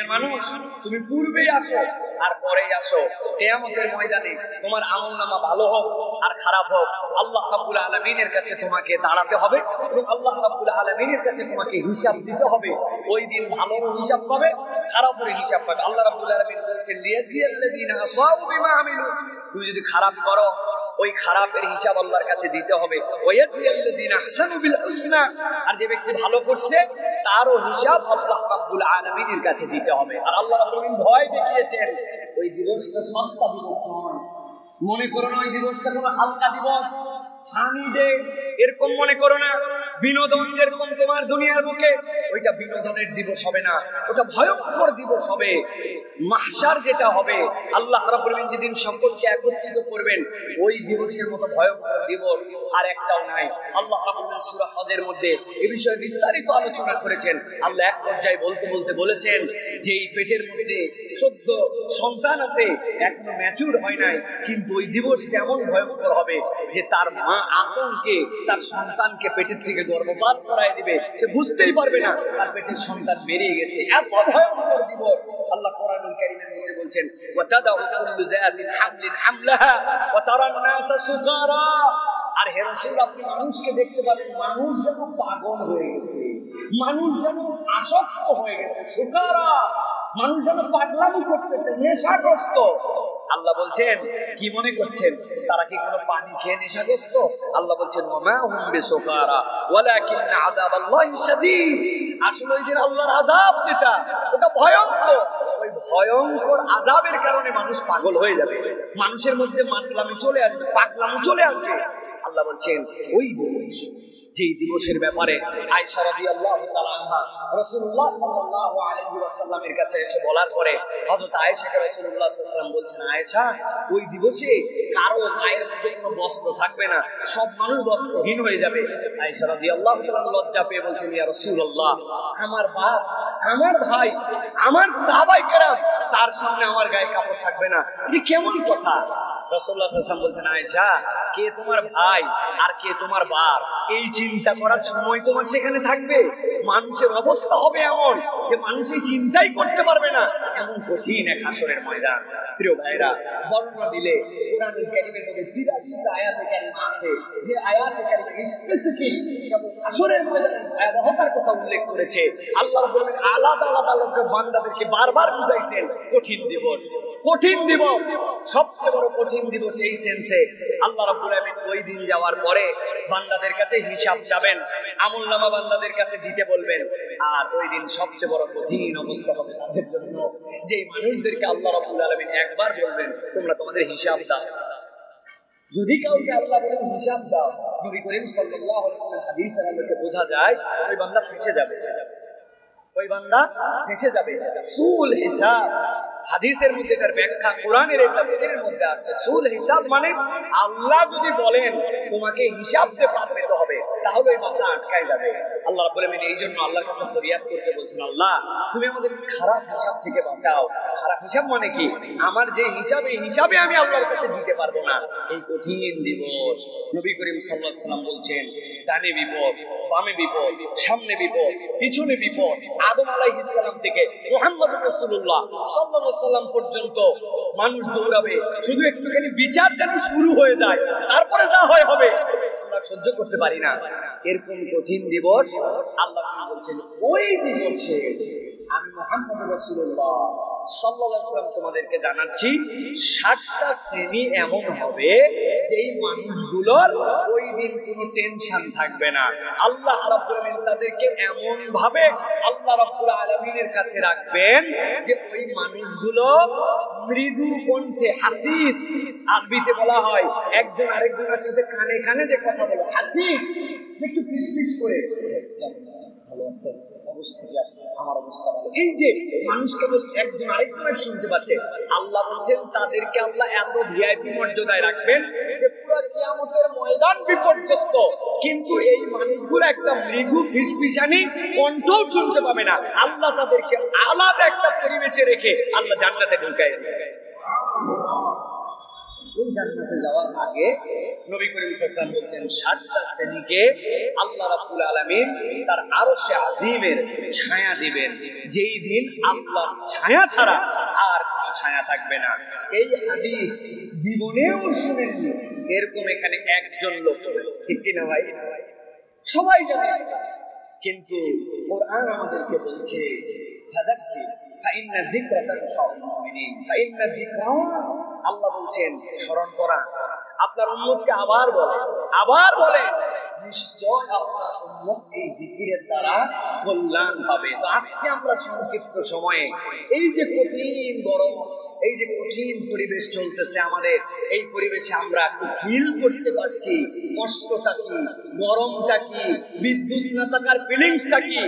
দুনিয়ার মানুষ, তুমি পূর্বেই আসো আর পরেই আসো। কিয়ামতের ময়দানে তোমার আমলনামা ভালো হোক আর খারাপ হোক, আল্লাহ রাব্বুল আলামিনের কাছে তোমাকে দাঁড়াতে হবে এবং আল্লাহ রাব্বুল আলামিনের কাছে তোমাকে হিসাব দিতে হবে। ওই দিন ভালোর হিসাব পাবে, খারাপের হিসাব পাবে। আল্লাহ রাব্বুল আলামিন বলছেন, লিয়াজিয়াল্লাযিনা আসাউ বিমা আমিলু, তুমি যদি খারাপ করো ওই খারাপের হিসাব আল্লাহর কাছে দিতে হবে। ওয়ায়াজিয়াল্লাযিনা আহসানু বিল হুসনা, আর যে ব্যক্তি ভালো করছে তারও হিসাব আল্লাহ রাব্বুল আলামিনের কাছে দিতে হবে। আর আল্লাহ রাব্বুল আলামিন ভয় দেখিয়েছেন, ওই দিবসটা সস্তা দিবস নয়। মনে করো না ওই দিবসটা কোনো হালকা দিবস, সানি ডে এরকম মনে করো না। বিনোদন যেরকম তোমার দুনিয়ার বুকে, ওইটা বিনোদনের দিবস হবে না, ওটা ভয়ঙ্কর দিবস হবে। মাহশার যেটা হবে, আল্লাহ রাব্বুল আলামিন যেদিন সকলকে একত্রিত করবেন, ওই দিবসের মতো ভয়ঙ্কর দিবস আর একটাও নাই। আল্লাহ রাব্বুল আলামিন সূরা হজের মধ্যে এই বিষয়ে বিস্তারিত আলোচনা করেছেন। আল্লাহ এক পর্যায়ে বলতে বলতে বলেছেন যে এই পেটের মধ্যে সদ্য সন্তান আছে, এখনো ম্যাচুর হয় নাই, কিন্তু ওই দিবসটা এমন ভয়ঙ্কর হবে যে তার মা আতঙ্কে তার সন্তানকে পেটের থেকে গর্ভপাত করায় দিবে, সে বুঝতেই পারবে না তার পেটের সন্তান বেরিয়ে গেছে। এত ভয়ঙ্কর দিবস। আল্লাহ কোরআনুল কারীমের মধ্যে বলছেন, ওয়াতাদাউ কুল্লু যাতিন হামলিন হামলাহা ওয়া তারান নাসা সুকারা, আর হে রাসূল আপনি মানুষকে দেখতে পাবেন, মানুষ যেন পাগল হয়ে গেছে, মানুষ যেন আসক্ত হয়ে গেছে, সুকারা, মানুষ যেন পাগলামি করতেছে, নেশাগ্রস্ত। আল্লাহ বলছেন কি মনে করছেন তারা কি কোনো পানি খেয়ে নেশাগ্রস্ত? আল্লাহ বলছেন ওয়ামা হুম বিসুকারা ওয়ালাকিন আযাবাল্লাহি শাদীদ, আসলে ওই দিন আল্লাহর আযাব যেটা ওটা ভয়ঙ্কর। ওই ভয়ঙ্কর আযাবের কারণে মানুষ পাগল হয়ে যাবে, মানুষের মধ্যে মাতলামি চলে আসবে, পাগলামি চলে আসবে। আল্লাহ বলছেন ওই দিবস, যে দিবসের ব্যাপারে আয়েশা রাদিয়াল্লাহু তাআলা আনহা রাসূলুল্লাহ সাল্লাল্লাহু আলাইহি ওয়াসাল্লামের কাছে এসে বলার পরে হযরত আয়েশাকে রাসূলুল্লাহ সাল্লাল্লাহু আলাইহি ওয়াসাল্লাম বলছেন, আয়েশা ওই দিবসে কারো গায়ের মধ্যে কোনো বস্ত্র থাকবে না, সব মানুষ বস্ত্রহীন হয়ে যাবে। আয়েশা রাদিয়াল্লাহু তাআলা লজ্জা পেয়ে বলছেন, ইয়া রাসূলুল্লাহ, আমার বাপ, আমার ভাই, আমার সাহাবায়ে কেরাম, তার সামনে আমার গায়ে কাপড় থাকবে না, এটা কেমন কথা? রাসূলুল্লাহ সাল্লাল্লাহু আলাইহি ওয়াসাল্লাম বলছেন, আয়েশা কে তোমার ভাই আর কে তোমার বাপ এই চিন্তা করার সময় তোমার সেখানে থাকবে? মানুষের অবস্থা হবে এমন যে মানুষ এই চিন্তাই করতে পারবে না, এমন কঠিন এক হাসরের ময়দান। প্রিয় ভাইরা, বর্ণনা দিলে কোরআনুল কারীমের মধ্যে ৮৩টা আয়াতে কারিমা আছে, যে আয়াতে কারিমা স্পেসিফিক হাসরের ময়দানের ভয়াবহতার কথা উল্লেখ করেছে। আল্লাহ রাব্বুল আলামিন আলাদা আলাদা লোকের বান্দাদেরকে বারবার বুঝাইছেন কঠিন দিবস, কঠিন দিবস, সবচেয়ে বড় কঠিন দিবস এই সেন্সে আল্লাহ রাব্বুল আলামিন ওই দিন যাওয়ার পরে বান্দাদের কাছে হিসাব চাবেন, আমলনামা বান্দাদের কাছে দিতে বলবেন। আর ওই দিন সবচেয়ে বড় কঠিন অবস্থা হবে তাদের জন্য, যে মানুষদেরকে আল্লাহ রাব্বুল আলামিন একবার বলবেন তোমরা তোমাদের হিসাব দাও। যদি কাউকে আল্লাহ বলেন হিসাব দাও, নবী করিম সাল্লাল্লাহু আলাইহি ওয়াসাল্লাম হাদিসের আলোকে বোঝা যায় ওই বান্দা ফেঁসে যাবে, ওই বান্দা ফেঁসে যাবে। সুল হিসাব হাদিসের মধ্যে তার ব্যাখ্যা, কোরআনের এই তাফসীরের মধ্যে আছে। সুল হিসাব মানে আল্লাহ যদি বলেন তোমাকে হিসাব দিতে হবে, তাহলে ওই বান্দা আটকায় যাবে। আল্লাহ রাব্বুল আলামিন এই জন্য আল্লাহর কাছে ফরিয়াদ করতে বলছেন, আল্লাহ তুমি আমাদের খারাপ হিসাব থেকে বাঁচাও। খারাপ হিসাব মানে কি? আমার যে হিসাব, এই হিসাবে আমি আল্লাহর কাছে দিতে পারবো না। এই কঠিন দিবস নবী করিম সাল্লাল্লাহু আলাইহি ওয়াসাল্লাম বলছেন, ডানে বিপদ, বামে বিপদ, সামনে বিপদ, পিছনে বিপদ, আদম আলাইহিস সালাম থেকে মুহাম্মদ রাসূলুল্লাহ সাল্লাল্লাহু আলাইহি ওয়াসাল্লাম পর্যন্ত মানুষ দৌড়াবে, শুধু একটুখানি বিচার যেন শুরু হয়ে যায়, তারপরে যা হয় হবে। আমরা সহ্য করতে পারি না এরকম কঠিন দিবস। আল্লাহ বলছেন ওই দিবসে আমি মুহাম্মদ রাসূলুল্লাহ সাল্লাল্লাহু আলাইহি ওয়াসাল্লাম তোমাদেরকে জানাচ্ছি ৭টা শ্রেণী এমন হবে যেই মানুষগুলোর ওই দিন কোনো টেনশন থাকবে না। আল্লাহ রাব্বুল আলামিন তাদেরকে এমন ভাবে আল্লাহ রাব্বুল আলামিনের কাছে রাখবেন যে ওই মানুষগুলো মৃদু কণ্ঠে, হাসিস আরবিতে বলা হয় একজন আরেকজনের সাথে কানে কানে যে কথা বলে, হাসিস, একটু ফিসফিস করে ভালো আছে অবস্থা কি আছে, আমার অবস্থা ভালো, এই যে মানুষকে একজন আরেকজনের শুনতে পাচ্ছে। আল্লাহ বলছেন তাদেরকে আল্লাহ এত ভিআইপি মর্যাদায় রাখবেন যে পুরো কিয়ামতের ময়দান বিপর্যস্ত, কিন্তু এই মানুষগুলো একটা মৃদু ফিসফিসানি কণ্ঠও শুনতে পাবে না। আল্লাহ তাদেরকে আলাদা একটা পরিবেশে রেখে আল্লাহ জান্নাতে ঢুকায় দিবেন। ওই জান্নাতে যাওয়ার আগে নবী করিম সাল্লাল্লাহু আলাইহি ওয়াসাল্লাম বলেন 7টা শ্রেণীকে আল্লাহ রাব্বুল আলামিন তার আরশে আজিমের ছায়া দিবেন, যেই দিন আল্লাহর ছায়া ছাড়া আর কোনো ছায়া থাকবে না। এই হাদিস জীবনেও শুনেছি, এরকম এখানে একজন লোক, ঠিক কিনা ভাই? সবাই জানে, কিন্তু কোরআন আমাদেরকে বলছে ফাযাক্কির ফাইন্না যিকরা তানফাউল মুমিনিন, ফাইন্না যিকরা, আল্লাহ বলছেন স্মরণ করা। আপনার উম্মতকে আবার বলে নিশ্চয় আপনার উম্মত এই জিকিরের দ্বারা কল্যাণ পাবে। তো আজকে আমরা সংক্ষিপ্ত সময়ে এই যে কঠিন গরম, এই যে কঠিন পরিবেশ চলতেছে আমাদের, এই পরিবেশে আমরা একটু ফিল করতে পারছি কষ্টটা কি, গরমটা কি, বিদ্যুৎ না থাকার ফিলিংসটা কি।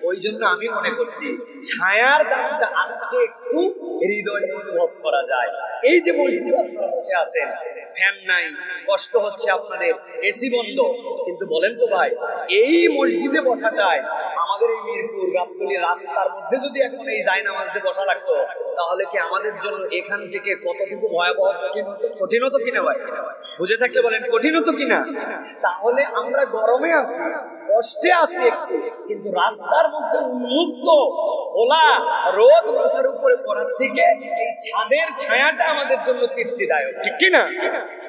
ওই জন্য আমি মনে করছি ছায়ার দামটা আজকে একটু হৃদয় অনুভব করা যায়। এই যে মসজিদে আপনারা বসে আছেন, ফ্যান নাই, কষ্ট হচ্ছে আপনাদের, এসি বন্ধ, কিন্তু বলেন তো ভাই, এই মসজিদে বসাটায় আমাদের এই মিরপুর গাবতলী রাস্তার মধ্যে যদি এখন এই জায়নামাজ দিয়ে বসা লাগতো, তাহলে কি আমাদের জন্য এখান থেকে কতটুকু ভয়াবহ কঠিন হতো কিনা ভাই? বুঝে থাকলে বলেন কঠিন হতো কিনা? তাহলে আমরা গরমে আছি, কষ্টে আছি একটু, কিন্তু রাস্তার মধ্যে উন্মুক্ত খোলা রোদ মাথার উপরে পড়ার থেকে এই ছাদের ছায়াটা আমাদের জন্য তৃপ্তিদায়ক, ঠিক কিনা?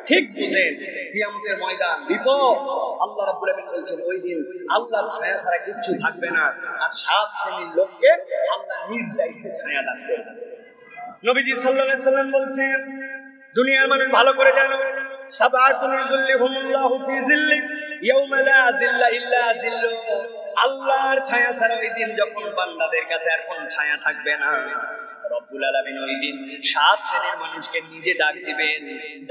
ঠিক বুঝেন, কিয়ামতের ময়দান বিপদ। আল্লাহ রাব্বুল আলামিন বলছেন ওই দিন আল্লাহর ছায়া ছাড়া কিচ্ছু থাকবে না, আর 7 শ্রেণীর লোককে আল্লাহ নিজ দায়িত্বে ছায়া দান করবেন। নবীজি সাল্লাল্লাহু আলাইহি সাল্লাম বলছেন, দুনিয়ার মানুষ ভালো করে জানো, সাবআতুন যুল্লিহুমুল্লাহু ফি যিল্লি ইয়াওমা লা যিল্লা ইল্লা যিল্লুহু, আল্লাহর ছায়া ছাড়া ওই দিন যখন বান্দাদের কাছে আর কোনো ছায়া থাকবে না, রব্বুল আলামিন ওই দিন 7 শ্রেণীর মানুষকে নিজে ডাক দিবেন,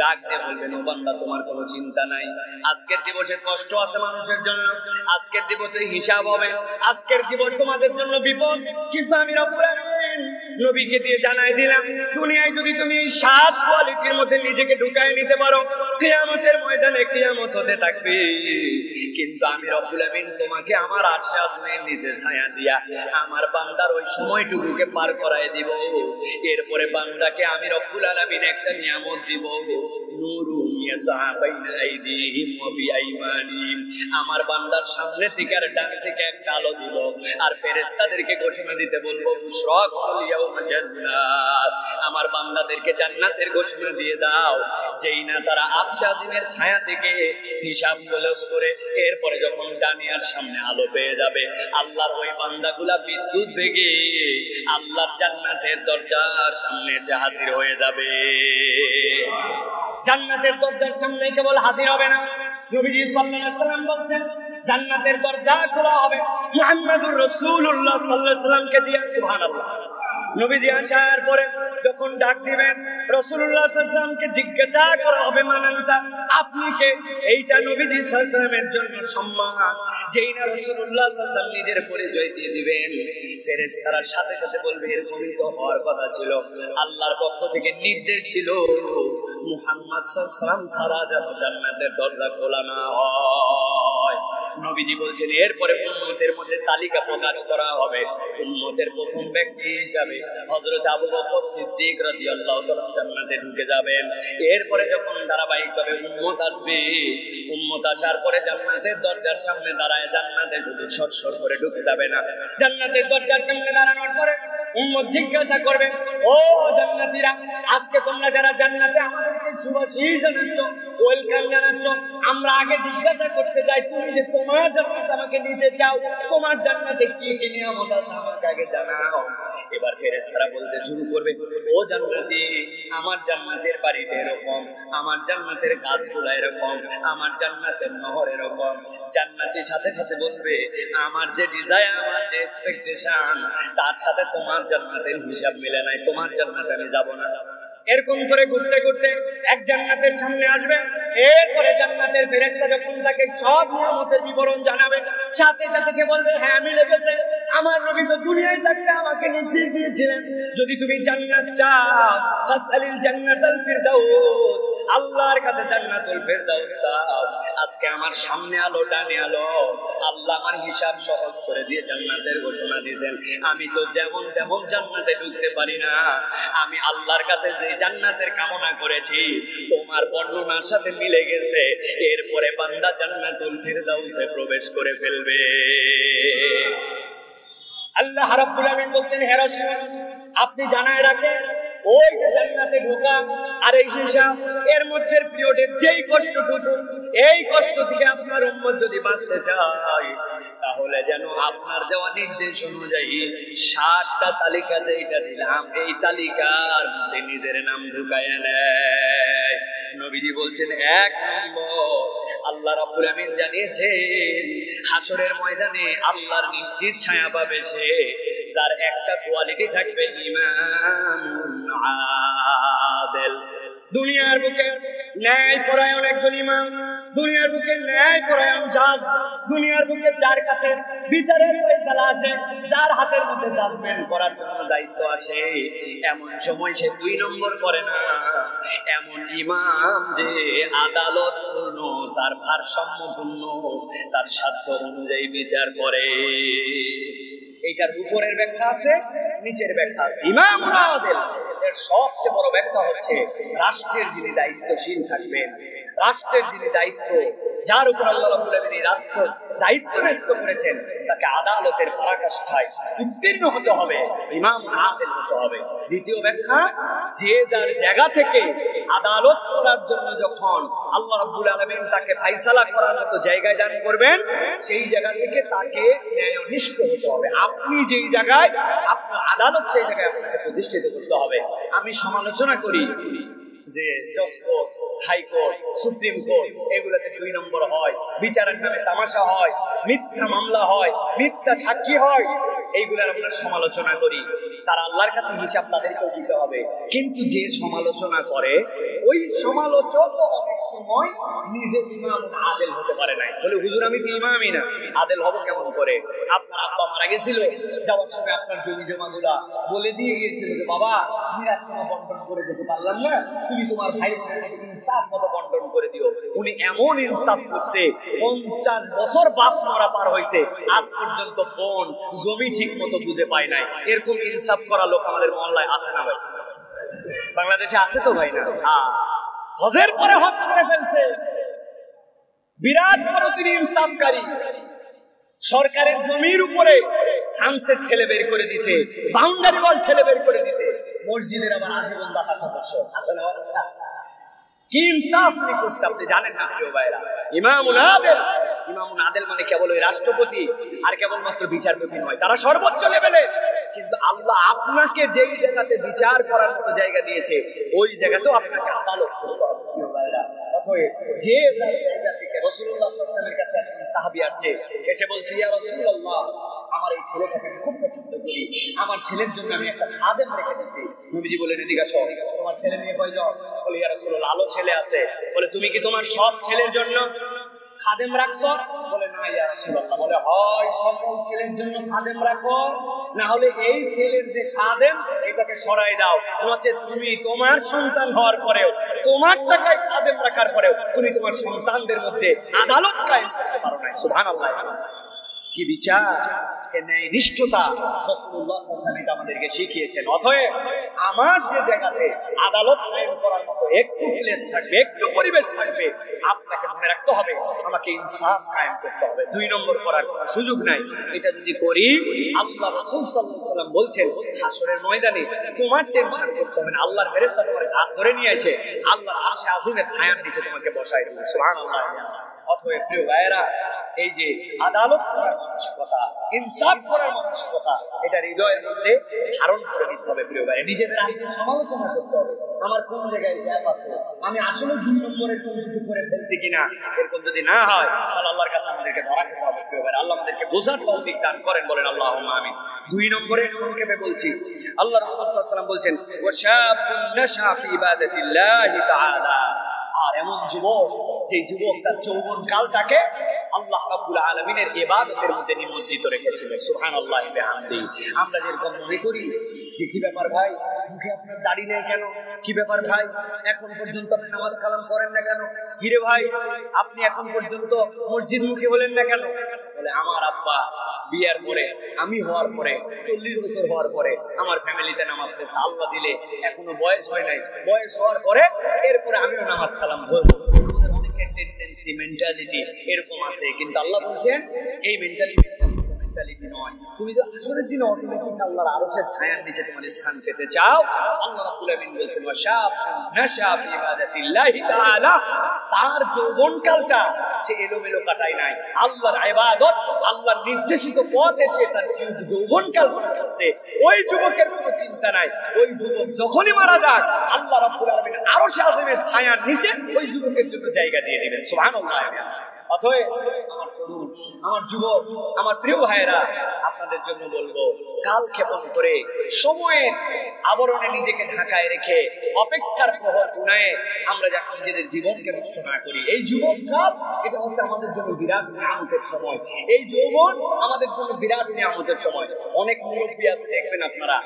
ডাক দিয়ে বলবেন, ও বান্দা তোমার কোনো চিন্তা নাই, আজকের দিবসে কষ্ট আছে মানুষের জন্য, আজকের দিবসে হিসাব হবে, আজকের দিবস তোমাদের জন্য বিপদ, কিন্তু আমি রব্বুল আলামিন নবীকে দিয়ে জানাই দিলাম, দুনিয়ায় যদি তুমি 7 কোয়ালিটির মধ্যে নিজেকে ঢুকায় নিতে পারো, কিয়ামতের ময়দানে কিয়ামত হতে থাকবে, কিন্তু আমি রব্বুল আলামিন তোমাকে আমার আরশে আজিমের নিচে ছায়া দিয়া আমার বান্দার ওই সময়টুকুকে পার করায় দিব। এরপরে বান্দাকে আমি রব্বুল আলামিন একটা নিয়ামত দিব, নূরুন ইয়াসআ বাইনা আইদিহিম ওয়া বিআইমানিহিম, আমার বান্দার সামনে থেকে আর ডান থেকে একটা আলো দিব, আর ফেরেশতাদেরকে ঘোষণা দিতে বলবো, বুশরাকুল ইয়াউমা জান্নাত, আমার বান্দাদেরকে জান্নাতের ঘোষণা দিয়ে দাও, যেই না তারা আরশে আজিমের ছায়া থেকে হিসাব ক্লোজ করে এরপরে যখন ডানিয়ার সামনে আলো পেয়ে যাবে, আল্লাহর ওই বান্দাগুলা বিদ্যুৎ বেগে আল্লাহর জান্নাতের দরজার সামনে এসে হাজির হয়ে যাবে। জান্নাতের দরজার সামনে কেবল হাজির হবে না, নবীজি সাল্লাল্লাহু আলাইহি ওয়াসাল্লাম বলছেন জান্নাতের দরজা খোলা হবে মুহাম্মাদুর রাসূলুল্লাহ সাল্লাল্লাহু আলাইহি ওয়াসাল্লামকে দিয়ে। সুবহানাল্লাহ। নবীজি আসার পরে যখন ডাক দিবেন, রাসূলুল্লাহ সাল্লাল্লাহু আলাইহি ওয়াসাল্লামকে জিজ্ঞাসা করা হবে, মানান্তা, আপনি কে? এইটা নবীজি সাল্লাল্লাহু আলাইহি ওয়াসাল্লামের জন্য সম্মান। যেই না রাসূলুল্লাহ সাল্লাল্লাহু আলাইহি ওয়াসাল্লাম নিজের পরিচয় দিয়ে দিবেন, ফেরেশতারা সাথে সাথে বলবে, এরকমই তো হওয়ার কথা ছিল, আল্লাহর পক্ষ থেকে নির্দেশ ছিল মুহাম্মদ সাল্লাল্লাহু আলাইহি ওয়াসাল্লাম ছাড়া যেন জান্নাতের দরজা খোলা না হয়। নবীজি বলছেন এরপরে উম্মতের মধ্যে তালিকা প্রকাশ করা হবে, উম্মতের প্রথম ব্যক্তি হিসাবে হযরত আবু বকর সিদ্দিক রাদিয়াল্লাহু তাআলা জান্নাতে ঢুকে যাবেন। এরপরে যখন ধারাবাহিকভাবে উম্মত আসবে, উম্মত আসার পরে জান্নাতের দরজার সামনে দাঁড়ায়, জান্নাতে শুধু সরসর করে ঢুকে যাবে না, জান্নাতের দরজার সামনে দাঁড়ানোর পরে উম্মত জিজ্ঞাসা করবে, ও জান্নাতীরা, আজকে তোমরা যারা জান্নাতে আমাদেরকে সুবাসী জানাচ্ছ, ওয়েলকাম জানাচ্ছ, আমরা আগে জিজ্ঞাসা করতে চাই, তুমি যে তোমার জান্নাত আমাকে নিতে চাও, তোমার জান্নাতে কি কি নিয়ামত আছে আমাকে আগে জানাও। এবার ফেরেশতারা বলতে শুরু করবে, ও জান্নাতী, আমার জান্নাতের বাড়িটা এরকম, আমার জান্নাতের গাছগুলো এরকম, আমার জান্নাতের নহর এরকম। জান্নাতীর সাথে সাথে বলবে, আমার যে ডিজায়ার, আমার যে এক্সপেকটেশন, তার সাথে তোমার জান্নাতের হিসাব মিলে নাই, তোমার জান্নাতে আমি যাব না। এরকম করে ঘুরতে ঘুরতে এক জান্নাতের সামনে আসবে, এরপরে জান্নাতের ফেরেশতা যখন তাকে সব নিয়ামতের বিবরণ জানাবে, সাথে সাথে সে বলবে, হ্যাঁ মিলে গেছে, আমার নবী তো দুনিয়ায় থাকতে আমাকে নির্দেশ দিয়েছিলেন, যদি তুমি জান্নাত চাও ফাসআলিল জান্নাতাল ফিরদাউস, আল্লাহর কাছে জান্নাতুল ফিরদাউস চাও। আজকে আমার সামনে আলো ডানে আলো, আল্লাহ আমার হিসাব সহজ করে দিয়ে জান্নাতের ঘোষণা দিয়েছেন। আমি তো যেমন যেমন জান্নাতে ঢুকতে পারি না, আমি আল্লাহর কাছে যে জান্নাতের কামনা করেছি তোমার বর্ণনার সাথে মিলে গেছে, এরপরে বান্দা জান্নাতুল ফিরদাউসে প্রবেশ করে ফেলবে। আল্লাহ রাব্বুল আলামিন বলছেন, হে রাসূল আপনি জানায় রাখেন, ওই যে জান্নাতে ঢোকা আর এই হিসাব এর মধ্যে পিরিয়ডের যেই কষ্টটুকু, এই কষ্ট থেকে আপনার উম্মত যদি বাঁচতে চায় তাহলে যেন আপনার দেওয়া নির্দেশ অনুযায়ী ৭টা তালিকা যেটা দিলাম এই তালিকার মধ্যে নিজের নাম ঢুকায় নেয়। নবীজি বলছেন, ১ নম্বর আল্লাহ রাব্বুল আমিন জানিয়েছেন হাসরের ময়দানে আল্লাহর নিশ্চিত ছায়া পাবে সে যার একটা কোয়ালিটি থাকবে ইমামুন আদিল। দুনিয়ার বুকে ন্যায় পরায়ণ একজন ইমাম, দুনিয়ার বুকে ন্যায় পরায়ণ জাজ, দুনিয়ার বুকে যার কাছে বিচারের ফয়সালা আসে, যার হাতের মধ্যে জাজমেন্ট করার জন্য দায়িত্ব আসে, এমন সময় সে ২ নম্বর করে না। এমন ইমাম যে আদালত পূর্ণ, তার ভারসাম্যপূর্ণ, তার সাধ্য অনুযায়ী বিচার করে। এইটার উপরের ব্যাখ্যা আছে, নিচের ব্যাখ্যা আছে। ইমামুল আদিল এর সবচেয়ে বড় ব্যাখ্যা হচ্ছে রাষ্ট্রের যিনি দায়িত্বশীল থাকবেন, রাষ্ট্রের যিনি দায়িত্ব, যার উপর আল্লাহ রাব্বুল আলামিন রাষ্ট্র দায়িত্ব ন্যস্ত করেছেন, তাকে আদালতের পরাকাষ্ঠায় উত্তীর্ণ হতে হবে, ইমামুল আদিল হতে হবে। দ্বিতীয় ব্যাখ্যা, যে যার জায়গা থেকে আদালত করার জন্য যখন আল্লাহ রাব্বুল আলামিন তাকে ফয়সালা করার মতো জায়গায় দান করবেন, সেই জায়গা থেকে তাকে ন্যায়নিষ্ঠ হতে হবে। আপনি যেই জায়গায় আপনার আদালত, সেই জায়গায় আপনাকে প্রতিষ্ঠিত করতে হবে। আমি সমালোচনা করি যে জজ কোর্ট, হাইকোর্ট, সুপ্রিম কোর্ট এগুলোতে ২ নম্বর হয়, বিচারের নামে তামাশা হয়, মিথ্যা মামলা হয়, মিথ্যা সাক্ষী হয়, এইগুলোর আমরা সমালোচনা করি। তারা আল্লাহর কাছে হিসাব তাদেরকেও দিতে হবে। কিন্তু যে সমালোচনা করে ওই সমালোচক অনেক সময় নিজে ইমাম আদিল হতে পারে নাই, বলে হুজুর আমি তো ইমামই না, আদিল হব কেমন করে? আপনার আব্বা মারা গেছিল, যাওয়ার সময় আপনার জমি জমাগুলা বলে দিয়ে গিয়েছিল যে বাবা মিরাসমা বন্টন করে দিতে পারলাম না, তুমি তোমার ভাই বোনকে ইনসাফ মতো বন্টন করে দিও। উনি এমন ইনসাফ করছে, ৫০ বছর বাপ মরা পার হয়েছে, আজ পর্যন্ত বোন জমি ঠিক মতো বুঝে পায় নাই। এরকম ইনসাফ করা লোক আমাদের মহল্লায় আছে না ভাই? বাংলাদেশে আছে তো ভাই না? হজের পরে হজ করে ফেলছে, বিরাট বড় তিনি ইনসাফকারী। সরকারের জমির উপরে সানসেট ঠেলে বের করে দিছে, বাউন্ডারি ওয়াল ঠেলে বের করে দিছে, মসজিদের আবার আজীবন দাতা সদস্য আছে না? কি ইনসাফ উনি করছে আপনি জানেন না প্রিয় ভাইরা? ইমামুল আদিল, ইমামুল আদিল মানে কেবল ওই রাষ্ট্রপতি আর কেবলমাত্র বিচারপতি নয়, তারা সর্বোচ্চ লেভেলে। কিন্তু আল্লাহ আপনাকে যেই জায়গাতে বিচার করার মতো জায়গা দিয়েছে, ওই জায়গাতেও আপনাকে আদালত করতে হবে প্রিয় ভাইরা। অতএব যে জায়গা থেকে রাসূলুল্লাহ সাল্লাল্লাহু আলাইহি ওয়াসাল্লামের কাছে একজন সাহাবী আসছে, এসে বলছে, ইয়া রাসূলুল্লাহ আমার এই ছেলেটাকে আমি খুব পছন্দ করি, আমার ছেলের জন্য আমি একটা খাদেম রেখে দিয়েছি। নবীজি বলেন, এদিকে আসো, তোমার ছেলে নিয়ে কয়জন? বলে, ইয়া রাসূলুল্লাহ আলো ছেলে আছে। বলে, তুমি কি তোমার সব ছেলের জন্য খাদেম রাখছো? বলে, না ইয়া রাসূলুল্লাহ। বলে, হয় সকল ছেলের জন্য খাদেম রাখো, না হলে এই ছেলের যে খাদেম এটাকে সরাই দাও, নচেত তুমি তোমার সন্তান হওয়ার পরেও, তোমার টাকায় খাদেম রাখার পরেও তুমি তোমার সন্তানদের মধ্যে আদালত কায়েম করতে পারো না। সুবহানাল্লাহ। কি বিচার, ন্যায় নিষ্ঠতা রাসূলুল্লাহ সাল্লাল্লাহু আলাইহি ওয়াসাল্লাম আমাদেরকে শিখিয়েছেন। অতএব আমার যে জায়গাতে আদালত কায়েম করার মতো একটু প্লেস থাকবে, একটু পরিবেশ থাকবে, আপনাকে মনে রাখতে হবে আমাকে ইনসাফ কায়েম করতে হবে, ২ নম্বর করার কোনো সুযোগ নাই। এটা যদি করি, আল্লাহ রাসূল সাল্লাল্লাহু আলাইহি ওয়াসাল্লাম বলছেন হাসরের ময়দানে তোমার টেনশন করতে হবে না, আল্লাহর ফেরেশতা তোমার হাত ধরে নিয়ে এসে আল্লাহর আরশে আজিমের ছায়ার নিচে তোমাকে বসায় দিবে। সুবহানাল্লাহ। অতএব প্রিয় ভাইয়েরা, এই যে আদালত করার মানসিকতা, ইনসাফ করার মানসিকতা, এটা হৃদয়ের মধ্যে ধারণ করে নিতে হবে প্রিয় ভাই। নিজেদের আজকে সমালোচনা করতে হবে, আমার কোন জায়গায় গ্যাপ আছে, আমি আসলে ২ নম্বরের কোন কিছু করে ফেলছি কিনা। এরকম যদি না হয় তাহলে আল্লাহর কাছে আমাদেরকে ধরা খেতে হবে প্রিয় ভাই। আল্লাহ আমাদেরকে বোঝার তৌফিক দান করেন, বলেন আল্লাহুম্মা আমিন। ২ নম্বরের সংক্ষেপে বলছি, আল্লাহ রাসূল সাল্লাল্লাহু আলাইহি ওয়াসাল্লাম বলছেন, ওয়াশাবুন নাশা ফি ইবাদাতিল্লাহি তাআলা। আর এমন যুবক, যে যুবক তার যৌবন কালটাকে আল্লাহ রাব্বুল আলামিনের ইবাদতের মধ্যে নিমজ্জিত রেখেছিল। সুবহানাল্লাহি ওয়া বিহামদিহি। আমরা যেরকম মনে করি যে কি ব্যাপার ভাই, মুখে আপনার দাড়ি নেই কেন? কি ব্যাপার ভাই, এখন পর্যন্ত আপনি নামাজ কালাম করেন না কেন? কি রে ভাই, আপনি এখন পর্যন্ত মসজিদ মুখী হলেন না কেন? বলে আমার আব্বা বিয়ার পরে, আমি হওয়ার পরে 40 বছর হওয়ার পরে আমার ফ্যামিলিতে নামাজ পড়ছে, আল্লাহ দিলে এখনো বয়স হয় নাই, বয়স হওয়ার পরে এরপরে আমিও নামাজ কালাম ধরবো। অনেকের টেন্ডেন্সি, মেন্টালিটি এরকম আছে, কিন্তু আল্লাহ বলছেন এই মেন্টালিটি নয়। তুমি তো হাসরের দিনে অটোমেটিক আল্লাহর আরশের ছায়ার নিচে তোমার স্থান পেতে চাও। আল্লাহ রাব্বুল আমিন বলছেন নাশা ফি ইবাদাতিল্লাহি তাআলা, তার যৌবনকালটা সে এলোমেলো কাটায় নাই, আল্লাহর ইবাদত, আল্লাহর নির্দেশিত পথে সে তার যৌবনকাল করছে। ওই যুবকের কোনো চিন্তা নাই, ওই যুবক যখনই মারা যাক আল্লাহ রাব্বুল আমিন আরশে আযমের ছায়ার নিচে ওই যুবকের জন্য জায়গা দিয়ে দিবেন। সুবহানাল্লাহ। অতএব আমার তরুণ, আমার যুবক, আমার প্রিয় ভাইয়েরা, আপনাদের জন্য বলবো, কাল ক্ষেপণ করে সময়ের আবরণে নিজেকে ঢাকায় রেখে অপেক্ষার প্রহর গুনায়ে আমরা যাতে নিজেদের জীবনকে নষ্ট না করি। এই যুবককাল এটা হচ্ছে আমাদের জন্য বিরাট নিয়ামতের সময়, এই যৌবন আমাদের জন্য বিরাট নিয়ামতের সময়। অনেক মুরব্বী আছে দেখবেন আপনারা,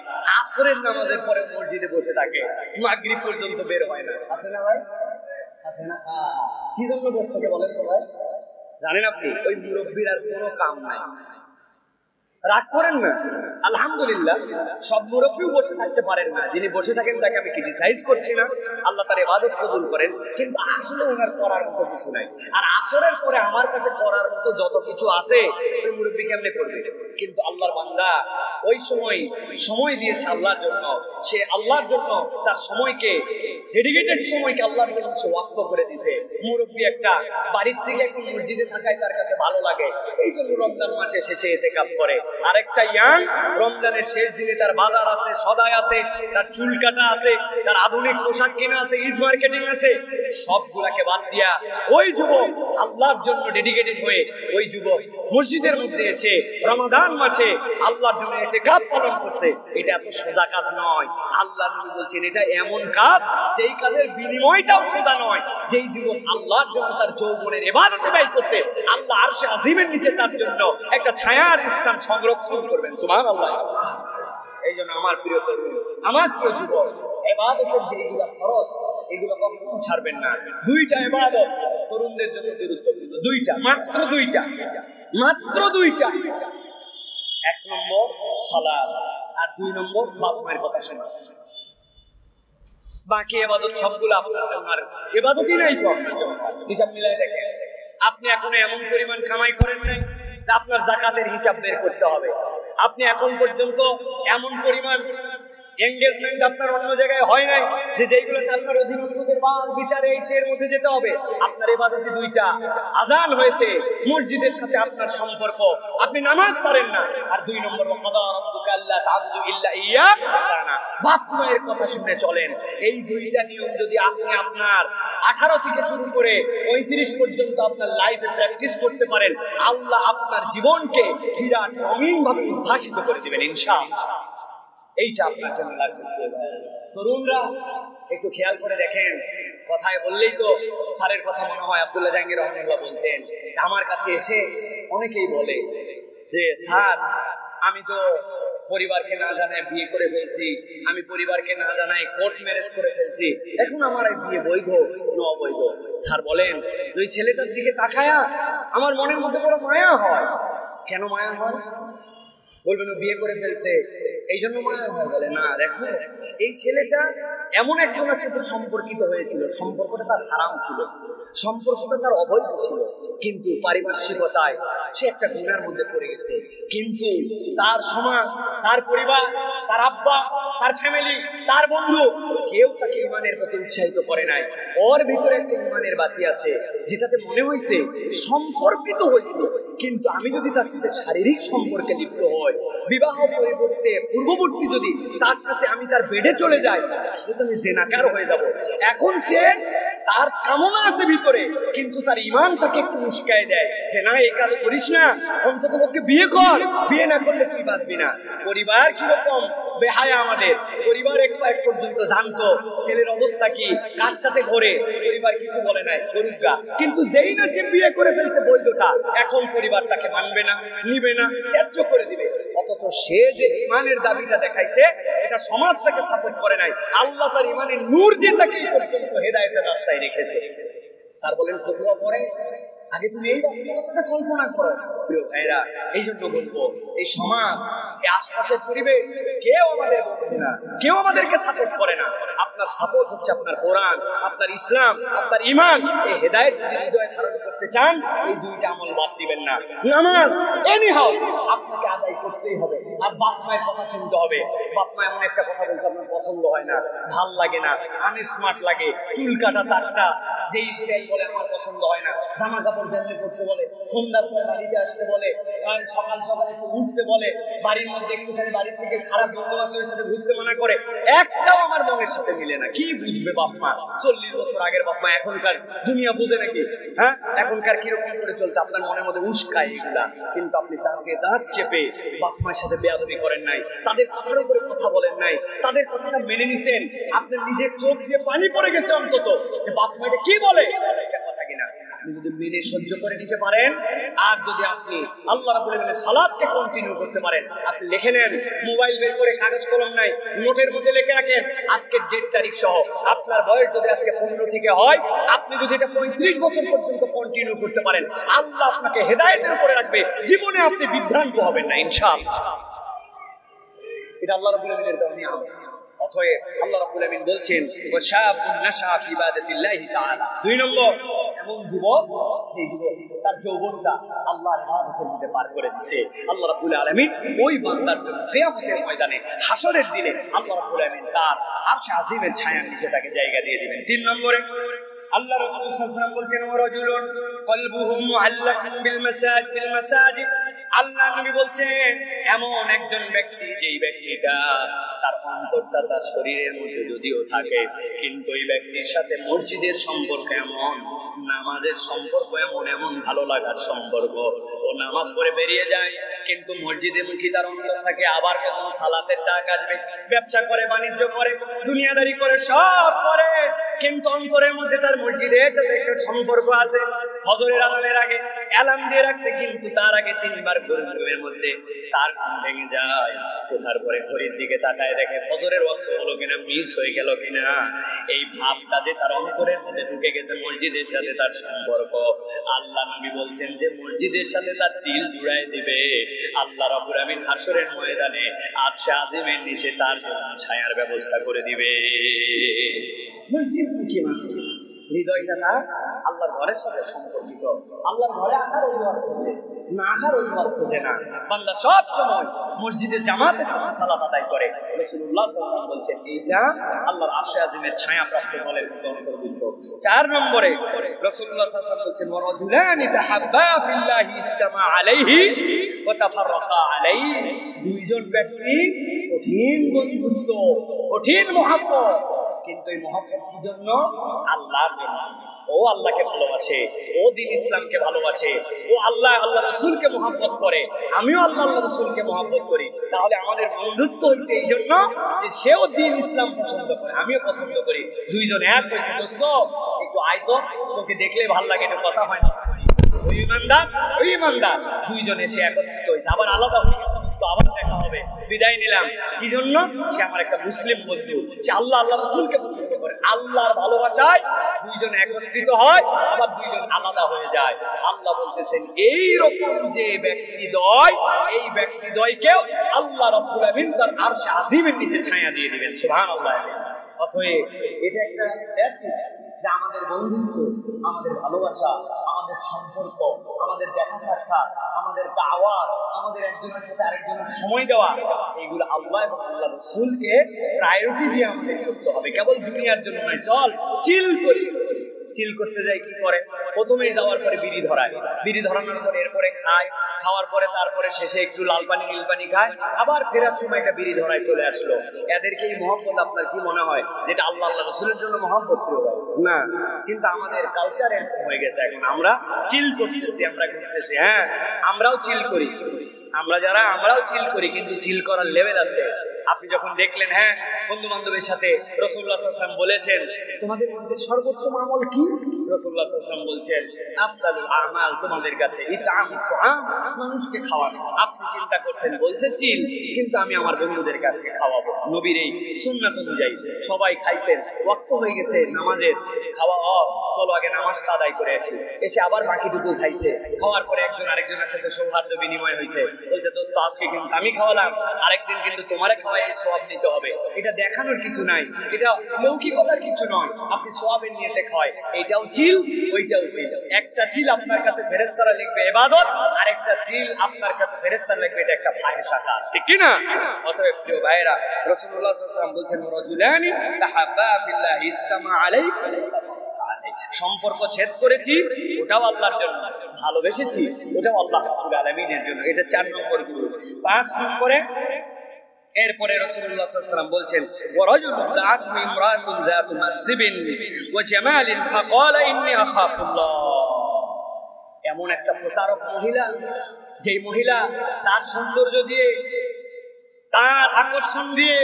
আসরের নামাজের পরে মসজিদে বসে থাকে, মাগরিব পর্যন্ত বের হয় না। আছে না ভাই? আছে না? কি জন্য বসে থাকে বলেন তো ভাই? জানেন আপনি, ওই মুরব্বীর আর কোনো কাম নাই। রাগ করেন না, আলহামদুলিল্লাহ সব মুরব্বীও বসে থাকতে পারেন না, যিনি বসে থাকেন তাকে আমি ক্রিটিসাইজ করছি না, আল্লাহ তার ইবাদত কবুল করেন, কিন্তু আসলে ওনার করার মতো কিছু নাই। আর আসরের পরে আমার কাছে করার মতো যত কিছু আছে ওই মুরব্বী কেমনে করবে? কিন্তু আল্লাহর বান্দা ওই সময় দিয়েছে আল্লাহর জন্য, সে আল্লাহর জন্য তার সময়কে, ডেডিকেটেড সময়কে আল্লাহর জন্য সে ওয়াকফ করে দিয়েছে। মুরব্বী একটা বাড়ির থেকে এখন মসজিদে থাকায় তার কাছে ভালো লাগে, এই জন্য রমজান মাসে শেষে ইতিকাফ করে। আরেকটা ইয়াং রমজানের শেষ দিনে তার বাজার আছে, সদাই আছে, তার চুল কাটা আছে, তার আধুনিক পোশাক কেনা আছে, ঈদ মার্কেটিং আছে, সবগুলাকে বাদ দিয়া ওই যুবক আল্লাহর জন্য ডেডিকেটেড হয়ে ওই যুবক মসজিদের মধ্যে এসে রমাদান মাসে আল্লাহর জন্য ইতিকাফ পালন করছে। এটা এত সোজা কাজ নয়। আল্লাহর নবী বলছেন এটা এমন কাজ যেই কাজের বিনিময়টাও সোজা নয়। যেই যুবক আল্লাহর জন্য তার যৌবনের ইবাদতে ব্যয় করছে, আল্লাহ আরশে আজিমের নিচে তার জন্য একটা ছায়ার স্থান সংরক্ষণ করবেন। সুবহানাল্লাহ। এই জন্য আমার প্রিয় তরুণ, আমার প্রিয় যুবক, ইবাদতের যেগুলো ফরজ এগুলো কখনো ছাড়বেন না। দুইটা ইবাদত তরুণদের জন্য গুরুত্বপূর্ণ, দুইটা, মাত্র দুইটা। এক নম্বর সালাত, আর 2 নম্বর বাপ মায়ের কথা শোনা। বাকি ইবাদত সবগুলো আপনার জন্য, আর ইবাদতই নাই তো আপনার জন্য। হিসাব মিলাই দেখেন, আপনি এখনো এমন পরিমাণ কামাই করেন নাই যে আপনার যাকাতের হিসাব বের করতে হবে। আপনি এখন পর্যন্ত এমন পরিমাণ এনগেজমেন্ট আপনার অন্য জায়গায় হয় নাই যে যেইগুলোতে আপনার অধীনস্থদের বাল বিচারে এর মধ্যে যেতে হবে। আপনার ইবাদতে দুইটা, আজান হয়েছে, মসজিদের সাথে আপনার সম্পর্ক, আপনি নামাজ ছাড়েন না। আর 2 নম্বর ওয়াকাদা রাব্বুকা আল্লা তা'বুদু ইল্লা ইয়্যাহ, বাপ মায়ের কথা শুনে চলেন। এই দুইটা নিয়ম যদি আপনি আপনার 18 থেকে শুরু করে 35 পর্যন্ত আপনার লাইফে প্র্যাকটিস করতে পারেন, আল্লাহ আপনার জীবনকে বিরাট রঙিন ভাবে উদ্ভাসিত করে দিবেন ইনশাআল্লাহ। এইটা আপনার জন্য লাগবে। তরুণরা একটু খেয়াল করে দেখেন, কথায় বললেই তো স্যারের কথা মনে হয়। আব্দুল্লাহ জাহাঙ্গীর রহমাতুল্লাহ বলতেন, আমার কাছে এসে অনেকেই বলে যে স্যার আমি তো পরিবারকে না জানায় বিয়ে করে ফেলছি, আমি পরিবারকে না জানাই কোর্ট ম্যারেজ করে ফেলছি, এখন আমার এই বিয়ে বৈধ না অবৈধ? স্যার বলেন, ওই ছেলেটার দিকে তাকায়া আমার মনের মধ্যে বড় মায়া হয়। কেন মায়া হয়? বলবেন ও বিয়ে করে ফেলছে এই জন্য মায়া হয়। বলে না, দেখো এই ছেলেটা এমন একজনের সাথে সম্পর্কিত হয়েছিল, সম্পর্কটা তার হারাম ছিল, সম্পর্কটা তার অবৈধ ছিল, কিন্তু পারিপার্শ্বিকতায় সে একটা গুনার মধ্যে পড়ে গেছে। কিন্তু তার সমাজ, তার পরিবার, তার আব্বা, তার ফ্যামিলি, তার বন্ধু কেউ তাকে ইমানের প্রতি উৎসাহিত করে নাই। ওর ভিতরে একটা ইমানের বাতি আছে, যেটাতে মনে হয়েছে সম্পর্কিত হয়েছে, কিন্তু আমি যদি তার সাথে শারীরিক সম্পর্কে লিপ্ত হই, বিবাহ পরিবর্তে পূর্ববর্তী যদি তার সাথে আমি তার বেডে চলে যাই, তাহলে তো আমি জিনাকার হয়ে যাব। এখন সে তার কামনা আছে ভিতরে, কিন্তু তার ইমান তাকে একটু উস্কায় দেয় যে না, এই কাজ করিস না, অন্তত ওকে বিয়ে কর, বিয়ে না করলে তুই বাঁচবি না। পরিবার কিরকম বেহায়া আমাদের, আমাদের পরিবার এক পর্যন্ত জানতো ছেলের অবস্থা কি, কার সাথে ঘোরে, পরিবার কিছু বলে নাই, গরুগা। কিন্তু যেই না সে বিয়ে করে ফেলছে বৈধটা, এখন পরিবার তাকে মানবে না, নিবে না, ত্যায্য করে দিবে। অথচ সে যে ইমানের দাবিটা দেখাইছে, এটা সমাজ তাকে সাপোর্ট করে নাই। আল্লাহ তার ইমানের নূর দিয়ে তাকে এই পর্যন্ত হেদায়েতের রাস্তায় রেখেছে। স্যার বলেন ফতোয়া পড়ে, আগে তুমি এই বাস্তবতাটা কল্পনা করো। প্রিয় ভাইরা, এই জন্য বলবো, এই সমাজ, এই আশপাশের পরিবেশ কেউ আমাদের বন্ধু না, কেউ আমাদেরকে সাপোর্ট করে না। আপনার সাপোর্ট হচ্ছে আপনার কোরআন, আপনার ইসলাম, আপনার ঈমান। এই হেদায়েত যদি হৃদয়ে ধারণ করতে চান, এই দুইটা আমল বাদ দিবেন না। নামাজ এনিহাউ আপনাকে আদায় করতেই হবে, আর বাপ মায়ের কথা শুনতে হবে। বাপ মা এমন একটা কথা বলছে আপনার পছন্দ হয় না, ভাল লাগে না, আনস্মার্ট লাগে, চুল কাটা তারটা যে স্টাইল বলে আমার পছন্দ হয় না, জামা কাপড় জানলে করতে বলে, সন্ধ্যার পর বাড়িতে আসতে বলে, সকাল সকাল একটু ঘুরতে বলে, বাড়ির মধ্যে একটুখানি বাড়ির থেকে খারাপ বন্ধু বান্ধবের সাথে ঘুরতে মানা করে, একটাও আমার মনের সাথে মিলে না। কি বুঝবে বাপ মা? 40 বছর আগের বাপ মা এখনকার দুনিয়া বুঝে নাকি? হ্যাঁ, এখনকার কিরকম করে চলতে আপনার মনের মধ্যে উস্কায় এগুলা। কিন্তু আপনি তাকে দাঁত চেপে বাপ মায়ের সাথে বেয়াদবি করেন নাই, তাদের কথার উপরে কথা বলেন নাই, তাদের কথাটা মেনে নিছেন। আপনার নিজের চোখ দিয়ে পানি পড়ে গেছে অন্তত, যে বাপ মা এটা কি বলে, এটা কথা কিনা। আপনি যদি মেনে সহ্য করে নিতে পারেন, আর যদি আপনি আল্লাহ রাব্বুল আলামিনের সালাতকে কন্টিনিউ করতে পারেন, আপনি লিখে নেন, মোবাইল বের করে কাগজ কলম নাই, নোটের মধ্যে লিখে রাখেন আজকের ডেট তারিখ সহ। আপনার বয়স যদি আজকে 15 থেকে হয়, আপনি যদি এটা 35 বছর পর্যন্ত কন্টিনিউ করতে পারেন, আল্লাহ আপনাকে হেদায়েতের উপরে রাখবে, জীবনে আপনি বিভ্রান্ত হবেন না ইনশাআল্লাহ। এটা আল্লাহ রাব্বুল আলামিনের দেওয়া নিয়ামত। অতএব আল্লাহ রাব্বুল আলামিন বলছেন, ওয়াশাবুন নাশা ফি ইবাদাতিল্লাহি তাআলা। 2 নম্বর, এমন যুবক যে যুবক তার যৌবনটা আল্লাহর ইবাদতের মধ্যে পার করে দিয়েছে। আল্লাহ রাব্বুল আলামিন ওই বান্দার জন্য কিয়ামতের ময়দানে, হাসরের দিনে আল্লাহ রাব্বুল আলামিন তার আরশে আজিমের ছায়ার নিচে তাকে জায়গা দিয়ে দিবেন। 3 নম্বরে আল্লাহ রাসূল সাল্লাল্লাহু আলাইহি ওয়াসাল্লাম বলছেন, ওয়ারাজুলুন কলবুহু মুআল্লাকুন বিল মাসাজিদ। আল্লাহ নবী বলছেন, এমন একজন ব্যক্তি, যেই ব্যক্তিটা তার অন্তরটা তার শরীরের মধ্যে যদিও থাকে, কিন্তু এই ব্যক্তির সাথে মসজিদের সম্পর্ক এমন, নামাজের সম্পর্ক এমন, এমন ভালো লাগার সম্পর্ক, ও নামাজ পড়ে বেরিয়ে যায়, কিন্তু মসজিদে মুখী তার অন্তর থাকে। আবার কখন সালাতের ডাক আসবে, ব্যবসা করে, বাণিজ্য করে, দুনিয়াদারি করে, সব করে, কিন্তু অন্তরের মধ্যে তার মসজিদের সাথে একটা সম্পর্ক আছে। ফজরের আজানের আগে অ্যালার্ম দিয়ে রাখছে, কিন্তু তার আগে 3 বার ঘুমের মধ্যে তার ঘুম ভেঙে যায়। তারপরে ঘড়ির দিকে তাকায় দেখে ফজরের ওয়াক্ত হলো কিনা, মিস হয়ে গেল কিনা। এই ভাবটা যে তার অন্তরের মধ্যে ঢুকে গেছে, মসজিদের সাথে তার সম্পর্ক। আল্লাহ নবী বলছেন যে মসজিদের সাথে তার দিল জুড়ায় দিবে, আল্লাহ রাব্বুল আমিন হাসরের ময়দানে আরশে আজিমের নিচে তার জন্য ছায়ার ব্যবস্থা করে দিবে। মসজিদ মুখী মানুষ, হৃদয়টা তার আল্লাহর ঘরের সাথে সম্পর্কিত। আল্লাহর ঘরে আসার অজুহাত খুঁজে না, আসার অজুহাত খুঁজে না। বান্দা সব সময় মসজিদে জামাতের সাথে সালাত আদায় করে। রাসূলুল্লাহ সাল্লাল্লাহু আলাইহি ওয়াসাল্লাম বলছেন, এইটা আল্লাহর আরশে আজিমের ছায়া প্রাপ্ত দলের মধ্যে অন্তর্ভুক্ত। 4 নম্বরে রাসূলুল্লাহ সাল্লাল্লাহু আলাইহি ওয়াসাল্লাম বলছেন, ওয়ারাজুলানি তাহাব্বা ফিল্লাহি ইজতামা আলাইহি ওয়া তাফাররাকা আলাইহি। 2 জন ব্যক্তি কঠিন বন্ধুত্ব, কঠিন মহব্বত, কিন্তু এই মহব্বত কি জন্য? আল্লাহর জন্য। ও আল্লাহকে ভালোবাসে, ও দ্বীন ইসলামকে ভালোবাসে, ও আল্লাহ রাসূলকে মহব্বত করে, আমিও আল্লাহ রাসূলকে মহব্বত করি। তাহলে আমাদের বন্ধুত্ব হয়েছে এই জন্য যে সেও দ্বীন ইসলাম পছন্দ করে, আমিও পছন্দ করি। 2 জন এক হয়েছে। দোস্ত একটু আয় তো, তোকে দেখলে ভালো লাগে, একটু কথা হয় না। ওই ইমানদার 2 জন এসে একত্রিত হয়েছে, আবার আলাদা হয়ে গেছে, তো আবার দেখা হবে, বিদায় নিলাম। কি জন্য? সে আমার একটা মুসলিম বন্ধু, সে আল্লাহ রাসূলকে পছন্দ করে। আল্লাহর ভালোবাসায় 2 জন একত্রিত হয়, আবার 2 জন আলাদা হয়ে যায়। আল্লাহ বলতেছেন, এই রকম যে ব্যক্তিদ্বয়, এই ব্যক্তিদ্বয়কেও আল্লাহ রাব্বুল আমিন তার আরশে আজিমের নিচে ছায়া দিয়ে দিবেন। সুবহানাল্লাহ। অতএব এটা একটা মেসেজ যে আমাদের বন্ধুত্ব, আমাদের ভালোবাসা, আমাদের সম্পর্ক, আমাদের দেখা সাক্ষাৎ, আমাদের দাওয়াত, আমাদের একজনের সাথে আরেকজনের সময় দেওয়া, এইগুলো আল্লাহ এবং আল্লাহ রাসূলকে প্রায়োরিটি দিয়ে আমাদের করতে হবে। কেবল দুনিয়ার জন্য নয়। চল চিল করি, চিল করতে যাই, কি করে? প্রথমেই যাওয়ার পরে বিড়ি ধরায়, বিড়ি ধরানোর পরে এরপরে খায়, খাওয়ার পরে তারপরে শেষে একটু লাল পানি নীল পানি খায়, আবার ফেরার সময় একটা বিড়ি ধরায় চলে আসলো। এদেরকে এই মহব্বত আপনার কি মনে হয় যেটা আল্লাহ আল্লাহ রাসূলের জন্য মহব্বত প্রিয় ভাই? না। কিন্তু আমাদের কালচার এরকম হয়ে গেছে, এখন আমরা চিল করতেছি, আমরা ঘুরতেছি। হ্যাঁ, আমরাও চিল করি, আমরাও চিল করি, কিন্তু চিল করার লেভেল আছে। আপনি যখন দেখলেন হ্যাঁ বন্ধু বান্ধবের সাথে রাসূলুল্লাহ সাল্লাল্লাহু আলাইহি ওয়াসাল্লাম বলেছেন তোমাদের মধ্যে সর্বোত্তম আমল কি, রাসূলুল্লাহ সাল্লাল্লাহু আলাইহি ওয়াসাল্লাম বলছেন আফদালুল আমাল তোমাদের কাছে ইতআমুত তুআম, মানুষকে খাওয়ানো। আপনি চিন্তা করছেন বলছে চিল, কিন্তু আমি আমার বন্ধুদের কাছে খাওয়াবো। নবীর এই সুন্নাত অনুযায়ী সবাই খাইছেন, ওয়াক্ত হয়ে গেছে নামাজের, খাওয়া চলো আগে নামাজটা আদায় করে আসি। এসে আবার বাকিটুকু খাইছে, খাওয়ার পরে একজন আরেকজনের সাথে সৌহার্দ্য বিনিময় হয়েছে, বলছে দোস্ত আজকে কিন্তু আমি খাওয়ালাম, আরেকদিন কিন্তু তোমারে খাওয়াই সওয়াব নিতে হবে। এটা দেখানোর কিছু নাই, এটা লৌকিকতার কিছু নয়, আপনি সওয়াবের নিয়তে খাওয়ায়। এটাও চিল ওইটাও চিল। একটা চিল আপনার কাছে ফেরেশতারা লিখবে ইবাদত, আর একটা চিল আপনার কাছে ফেরেশতারা লিখবে এটা একটা ফাহিশা কাজ, ঠিক কি না? অতএব প্রিয় ভাইরা, রাসূলুল্লাহ সাল্লাল্লাহু আলাইহি ওয়াসাল্লাম বলছেন রাজুলানি তাহাব্বা ফিল্লাহি ইসতামা আলাইহি, সম্পর্ক ছেদ করেছি ওটাও আল্লাহর জন্য, ভালোবেসেছি ওটাও আল্লাহ রাব্বুল আলামিনের জন্য। এটা 4 নম্বর গুরু। 5 নম্বরে এরপরে রাসূলুল্লাহ সাল্লাল্লাহু আলাইহি ওয়াসাল্লাম বলছেন ওয়ারাজুলুন দাআতহু ইমরাতুন যাতু মানসিবিন ওয়া জামালিন ফাকালা ইন্নী আখাফুল্লাহ। এমন একটা প্রতারক মহিলা, যেই মহিলা তার সৌন্দর্য দিয়ে, তার আকর্ষণ দিয়ে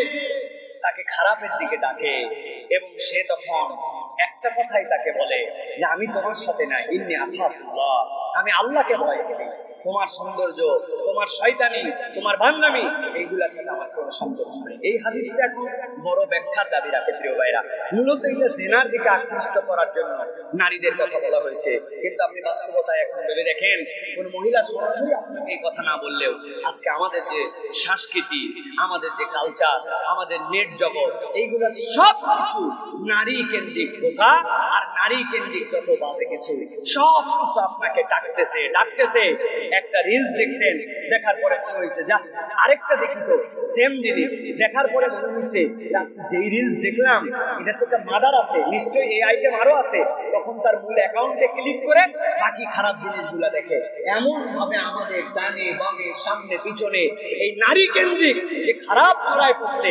তাকে খারাপের দিকে ডাকে, এবং সে তখন একটা কথাই তাকে বলে যে আমি তোমার সাথে নাই, ইন্নী আখাফুল্লাহ, আমি আল্লাহকে ভয় করি। তোমার সৌন্দর্য, তোমার শয়তানি, তোমার বান্দামি, এইগুলার সাথে আমার কোনো সম্পর্ক নেই। এই হাদিসটা এখন বড় ব্যাখ্যার দাবি রাখে প্রিয় ভাইরা। মূলত এটা জেনার দিকে আকৃষ্ট করার জন্য নারীদের কথা বলা হয়েছে, কিন্তু আপনি বাস্তবতায় এখন ভেবে দেখেন, কোন মহিলা সরাসরি আপনাকে এই কথা না বললেও আজকে আমাদের যে সংস্কৃতি, আমাদের যে কালচার, আমাদের নেট জগৎ, এইগুলোর সব কিছু নারী কেন্দ্রিক ধোঁকা আর নারী কেন্দ্রিক যত বাজে কিছু সব কিছু আপনাকে ডাকতেছে। একটা রিলস দেখছেন, দেখার পরে মনে হয়েছে যা আরেকটা দেখি তো সেম জিনিস, দেখার পরে মনে হয়েছে আচ্ছা যেই রিলস দেখলাম এটা তো একটা মাদার আছে, নিশ্চয়ই এই আইটেম আরো আছে, তখন তার মূল অ্যাকাউন্টে ক্লিক করে বাকি খারাপ জিনিসগুলো দেখে। এমন ভাবে আমাদের ডানে বামে সামনে পিছনে এই নারী কেন্দ্রিক যে খারাপ চূড়ায় পড়ছে।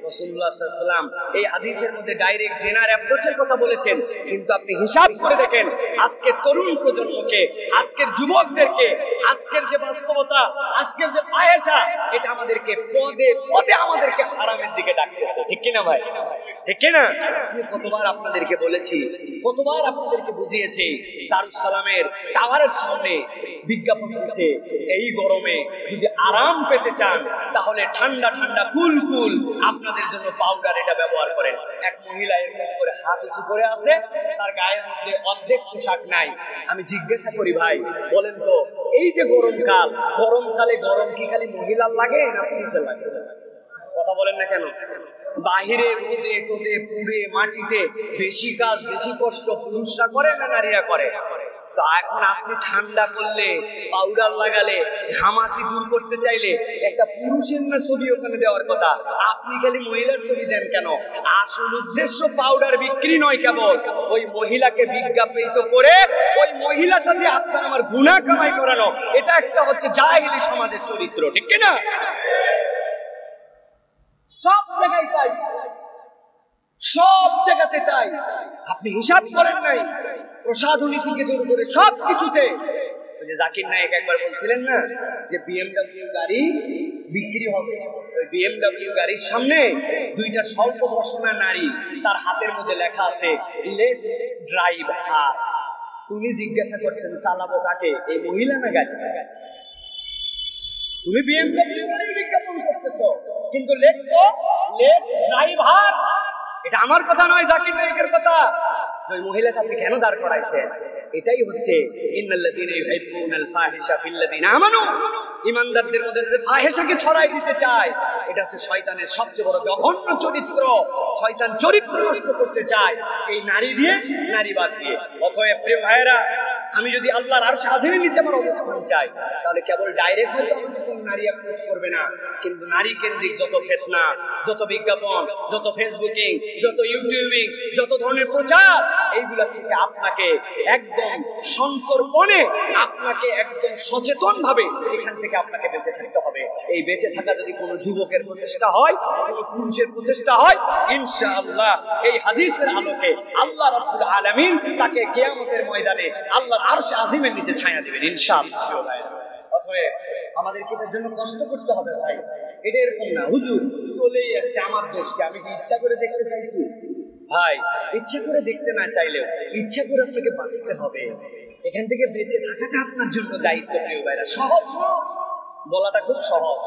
রাসূলুল্লাহ সাল্লাল্লাহু আলাইহি ওয়াসাল্লাম এই হাদিসের মধ্যে ডাইরেক্ট জেনার অ্যাপ্রোচের কথা বলেছেন, কিন্তু আপনি হিসাব করে দেখেন আজকের তরুণ প্রজন্মকে, আজকের যুবকদেরকে, আজকের যে বাস্তবতা, আজকের যে ফাহেশা, এটা আমাদেরকে পদে পদে আমাদেরকে হারামের দিকে ডাকতেছে, ঠিক কিনা ভাই? ঠিক কিনা? আমি কতবার আপনাদেরকে বলেছি, কতবার আপনাদেরকে বুঝিয়েছি, দারুস সালামের টাওয়ারের সামনে বিজ্ঞাপন দিয়েছে এই গরমে যদি আরাম পেতে চান তাহলে ঠান্ডা ঠান্ডা কুল কুল আপনাদের জন্য পাউডার এটা ব্যবহার করেন। এক মহিলা এরকম করে হাত উঁচু করে আছে, তার গায়ের মধ্যে অর্ধেক পোশাক নাই। আমি জিজ্ঞাসা করি ভাই বলেন তো, এই যে গরমকাল, গরমকালে গরম কি খালি মহিলার লাগে না পুরুষের লাগে? কথা বলেন না কেন? বাহিরে রোদে টোদে পুড়ে মাটিতে বেশি কাজ বেশি কষ্ট পুরুষরা করে না নারীরা করে? তো এখন আপনি ঠান্ডা করলে, পাউডার লাগালে, ঘামাসি দূর করতে চাইলে একটা পুরুষের না ছবি ওখানে দেওয়ার কথা, আপনি খালি মহিলার ছবি দেন কেন? আসল উদ্দেশ্য পাউডার বিক্রি নয়, কেবল ওই মহিলাকে বিজ্ঞাপিত করে ওই মহিলাটা দিয়ে আপনার আমার গুনাহ কামাই করানো। এটা একটা হচ্ছে জাহেলি সমাজের চরিত্র, ঠিক কিনা? সব জায়গায় চাই, সব জায়গাতে চাই। আপনি হিসাব করেন নাই প্রসাধনী থেকে শুরু করে সব কিছুতে। জাকির নায়েক একবার বলছিলেন না যে বিএমডব্লিউ গাড়ি বিক্রি হবে, ওই বিএমডব্লিউ গাড়ির সামনে দুইটা স্বল্প বসনা নারী, তার হাতের মধ্যে লেখা আছে লেটস ড্রাইভ হার। তুমি জিজ্ঞাসা করছেন চালাবো কাকে, এই মহিলা না গাড়ি? তুমি বিএমডব্লিউ গাড়ির বিজ্ঞাপন করতেছো, কিন্তু লেখছো লেটস ড্রাইভ হার। এটা আমার কথা নয়, জাকির নায়েকের কথা। ওই মহিলাকে আপনি কেন দাঁড় করাইছেন? এটাই হচ্ছে ইন্নাল্লাযীনা ইউহিব্বুনাল ফাহিশা ফিল্লাযীনা আমানু, ঈমানদারদের মধ্যে যে ফাহিশাকে ছড়াই দিতে চায়, এটা হচ্ছে শয়তানের সবচেয়ে বড় জঘন্য চরিত্র। শয়তান চরিত্র নষ্ট করতে চায় এই নারী দিয়ে, নারীবাদ দিয়ে। অতএব প্রিয় ভাইয়েরা, আমি যদি আল্লাহর আরশে আজিমের নিচে আমার অবস্থান চাই, তাহলে কেবল ডাইরেক্ট হয়তো আমাকে কোন নারী অ্যাপ্রোচ করবে না, কিন্তু নারী কেন্দ্রিক যত ফিতনা, যত বিজ্ঞাপন, যত ফেসবুকিং, যত ইউটিউবিং, যত ধরনের প্রচার, এইগুলা থেকে আপনাকে একদম সন্তর্পণে, আপনাকে একদম সচেতন ভাবে এখান থেকে আপনাকে বেঁচে থাকতে হবে। এই বেঁচে থাকা যদি কোনো যুবকের প্রচেষ্টা হয়, কোনো পুরুষের প্রচেষ্টা হয়, ইনশাআল্লাহ এই হাদিসের আলোকে আল্লাহ রাব্বুল আলামিন তাকে কিয়ামতের ময়দানে আল্লাহর আরশে আজিমের নিচে ছায়া দিবেন ইনশাআল্লাহ। অতএব আমাদেরকে এটার জন্য কষ্ট করতে হবে ভাই। এটা এরকম না, হুজুর চলেই আসছে, আমার দোষকে আমি কি ইচ্ছা করে দেখতে চাইছি? ভাই, ইচ্ছা করে দেখতে না চাইলেও ইচ্ছা করে আপনাকে বাঁচতে হবে। এখান থেকে বেঁচে থাকাটা আপনার জন্য দায়িত্ব। প্রিয় ভাইরা, সহজ বলাটা খুব সহজ,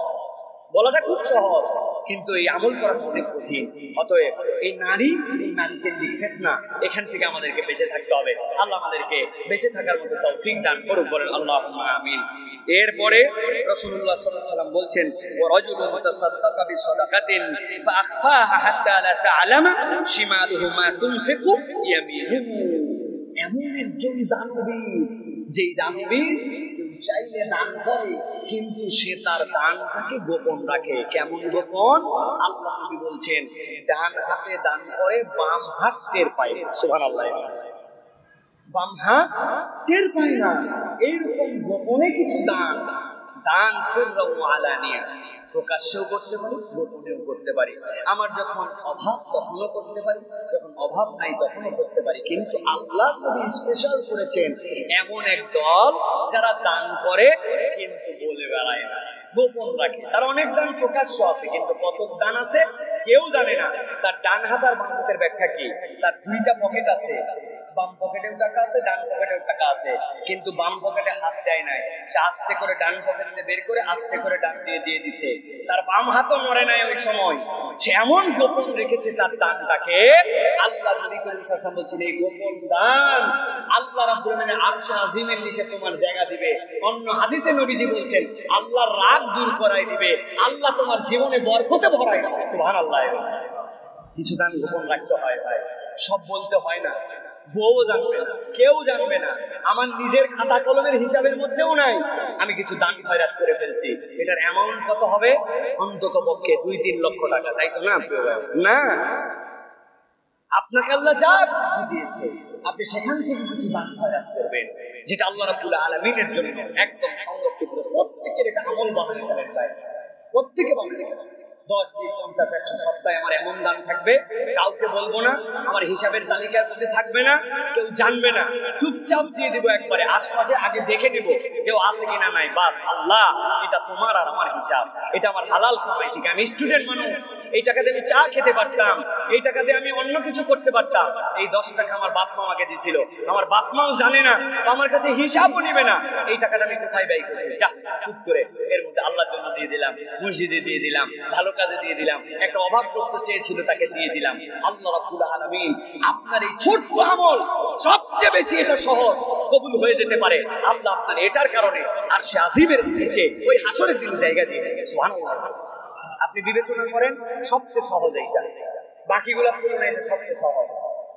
বলাটা খুব সহজ, কিন্তু এই আমল করা অনেক কঠিন। অতএব এই নারীকে লিখেন না, এখান থেকে আমাদেরকে বেঁচে থাকতে হবে। আল্লাহ আমাদেরকে বেঁচে থাকার মতো তৌফিক দান করুক, বলেন আল্লাহুম্মা আমিন। এরপরে রাসূলুল্লাহ সাল্লাল্লাহু আলাইহি ওয়াসাল্লাম বলছেন, ওয়া রাজুলুন মুতাসাদ্দাকা বিসাদাকাতিন ফাআখফাহা হাত্তা লা তা'লামা শিমালুহু মা তুনফিকু ইয়ামিনুহু। এমন একজন দানবী, যেই দানবী চাইলে দান করে কিন্তু সে তার দানটাকে গোপন রাখে। কেমন গোপন? আল্লাহ নবী বলছেন, ডান হাতে দান করে বাম হাত টের পায়। সুবহানাল্লাহ। বাম হাত টের পায় না, এইরকম গোপনে কিছু দান সিররাও আলানিয়া, প্রকাশ্যেও করতে পারি, গোপনেও করতে পারি। আমার যখন অভাব তখনও করতে পারি, যখন অভাব নাই তখনও করতে পারি। কিন্তু আল্লাহ নবী স্পেশাল করেছেন এমন এক দল যারা দান করে কিন্তু বলে বেড়ায় না, গোপন রাখে। তার অনেক দান প্রকাশ্য আছে, কিন্তু কত দান আছে কেউ জানে না। তার ডান হাত আর বাম হাতের ব্যাখ্যা কি? তার দুইটা পকেট আছে, বাম পকেটেও টাকা আছে, ডান পকেটেও টাকা আছে, কিন্তু বাম পকেটে হাত দেয় নাই। সে আস্তে করে ডান পকেট দিয়ে বের করে আস্তে করে ডান দিয়ে দিছে। তার বাম হাতও নড়ে নাই ওই সময়। সে এমন গোপন রেখেছে তার দানটাকে। আল্লাহ নবী করিম সাল্লাল্লাহু আলাইহি ওয়াসাল্লাম বলেছেন, এই গোপন দান আল্লাহ রাব্বুল আলামিনের আরশে আজিমের নিচে তোমার জায়গা দিবে। অন্য হাদিসে নবীজি বলছেন, আল্লাহর রাগ দূর করাই দিবে, আল্লাহ তোমার জীবনে বরকতে ভরাই দেবে। সুবহানাল্লাহ। কিছু দান গোপন রাখতে হয় ভাই, সব বলতে হয় না। বউ জানবে না, কেউ জানবে না, আমার নিজের খাতা কলমের হিসাবের মধ্যেও নাই, আমি কিছু দান খয়রাত করে ফেলছি। এটার অ্যামাউন্ট কত হবে? অন্তত পক্ষে 2-3 লক্ষ টাকা, তাই তো না? না, আপনাকে আল্লাহ যা সাধ্য দিয়েছে আপনি সেখান থেকে কিছু দান খয়রাত করবেন, যেটা আল্লাহ রাব্বুল আলামিনের জন্য একদম সংরক্ষিত। প্রত্যেকের এটা আমল বানাতে পারেন ভাই, প্রত্যেকে বানাতে পারেন। 10, 20, 50, 100 সপ্তাহে আমার এমন দান থাকবে, কাউকে বলবো না, আমার হিসাবের তালিকার মধ্যে থাকবে না, কেউ জানবে না, চুপচাপ দিয়ে দিব একবারে। আশপাশে আগে দেখে দিব কেউ আছে কিনা নাই, বাস আল্লাহ এটা তোমার আর আমার হিসাব, এটা আমার হালাল কামাই থেকে। আমি স্টুডেন্ট মানুষ, এই টাকা দিয়ে আমি চা খেতে পারতাম, এই টাকা দিয়ে আমি অন্য কিছু করতে পারতাম। এই 10 টাকা আমার বাপ মা আমাকে দিছিল, আমার বাপ মাও জানে না, আমার কাছে হিসাবও নিবে না, এই টাকাটা আমি কোথায় ব্যয় করছি। যা চুপ করে, এর মধ্যে আল্লাহর জন্য দিয়ে দিলাম, মসজিদে দিয়ে দিলাম, ভালো কাজে দিয়ে দিলাম, একটা অভাবগ্রস্ত চেয়েছিল তাকে দিয়ে দিলাম। আল্লাহ রাব্বুল আলামিন আপনার এই ছোট্ট আমল সবচেয়ে বেশি এটা সহজ কবুল হয়ে যেতে পারে। আল্লাহ আপনার এটার কারণে আরশে আজিমের নিচে ওই হাসরের দিন জায়গা দিয়ে দেবে। সুবহানাল্লাহ। আপনি বিবেচনা করেন, সবচেয়ে সহজ এইটা, বাকিগুলোর তুলনায় এটা সবচেয়ে সহজ।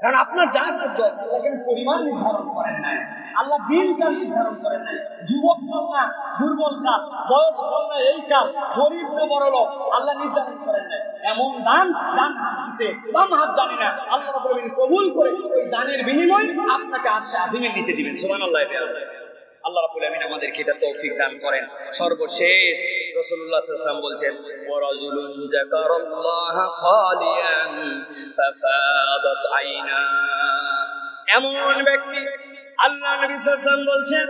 কারণ আপনার যা সাধ্য আছে আল্লাহ কিন্তু পরিমাণ নির্ধারণ করেন নাই, আল্লাহ দিনটা নির্ধারণ করেন নাই। যুবক কাল না, দুর্বল কাল, বয়স কাল না, এই কাল, গরিব না বড় লোক, আল্লাহ নির্ধারণ করেন নাই। এমন দান ডান হাত দিচ্ছে, বাম হাত জানি না, আল্লাহ রাব্বুল আলামিন কবুল করে ওই দানের বিনিময় আপনাকে আরশে আজিমের নিচে দিবেন। সুবহানাল্লাহ। আল্লাহ রাব্বুল আলামিন আমাদেরকে এটা তৌফিক দান করেন। সর্বশেষ রাসূলুল্লাহ সাল্লাল্লাহু আলাইহি ওয়াসাল্লাম বলছেন, ওয়া রাজুলুন যাকারাল্লাহা খালিয়ান ফাফাদাত আইনা। এমন ব্যক্তি, আল্লাহ নবী সাল্লাল্লাহু আলাইহি ওয়াসাল্লাম বলছেন,